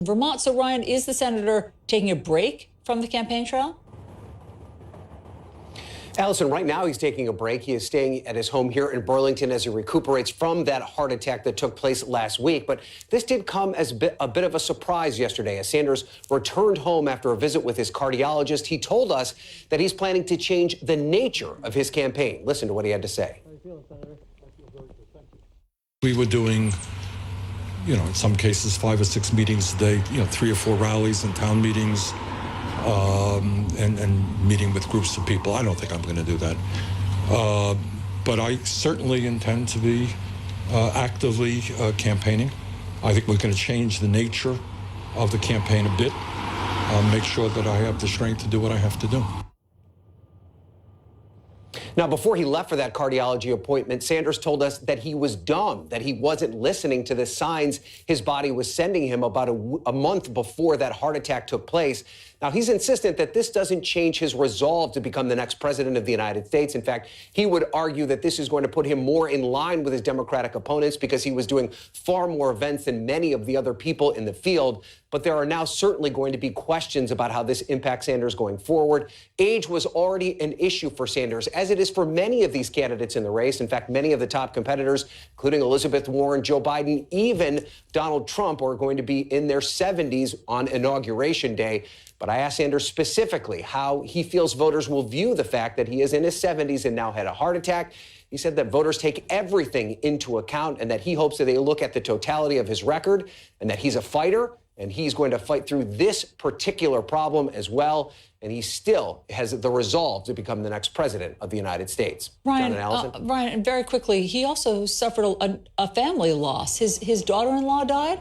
Vermont. So, Ryan, is the senator taking a break from the campaign trail? Allison, right now he's taking a break. He is staying at his home here in Burlington as he recuperates from that heart attack that took place last week. But this did come as a bit of a surprise yesterday as Sanders returned home after a visit with his cardiologist. He told us that he's planning to change the nature of his campaign. Listen to what he had to say. We were doing, in some cases 5 or 6 meetings a day, 3 or 4 rallies and town meetings. And meeting with groups of people. I don't think I'm going to do that. But I certainly intend to be actively campaigning. I think we're going to change the nature of the campaign a bit, make sure that I have the strength to do what I have to do. Now, before he left for that cardiology appointment, Sanders told us that he was dumb, that he wasn't listening to the signs his body was sending him about a month before that heart attack took place. Now, he's insistent that this doesn't change his resolve to become the next president of the United States. In fact, he would argue that this is going to put him more in line with his Democratic opponents because he was doing far more events than many of the other people in the field. But there are now certainly going to be questions about how this impacts Sanders going forward. Age was already an issue for Sanders, as it is for many of these candidates in the race. In fact, many of the top competitors, including Elizabeth Warren, Joe Biden, even Donald Trump, are going to be in their 70s on Inauguration Day. But I asked Sanders specifically how he feels voters will view the fact that he is in his 70s and now had a heart attack. He said that voters take everything into account and that he hopes that they look at the totality of his record and that he's a fighter and he's going to fight through this particular problem as well. And he still has the resolve to become the next president of the United States. Ryan, John and Allison? Ryan, very quickly, he also suffered a family loss. His daughter-in-law died?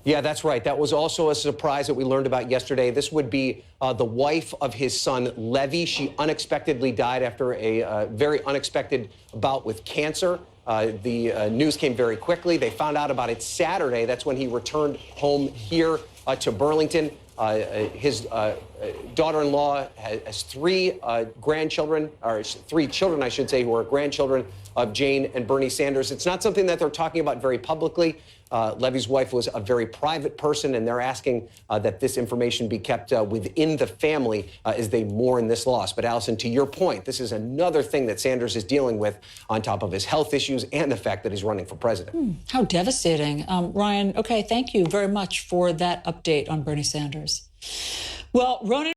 Yeah, that's right. That was also a surprise that we learned about yesterday. This would be the wife of his son, Levy. She unexpectedly died after a very unexpected bout with cancer. The news came very quickly. They found out about it Saturday. That's when he returned home here to Burlington. His daughter-in-law has 3 grandchildren, or 3 children, I should say, who are grandchildren of Jane and Bernie Sanders. It's not something that they're talking about very publicly. Levy's wife was a very private person, and they're asking that this information be kept within the family as they mourn this loss. But, Allison, to your point, this is another thing that Sanders is dealing with on top of his health issues and the fact that he's running for president. How devastating. Ryan, okay, thank you very much for that update on Bernie Sanders. Well, Ronan.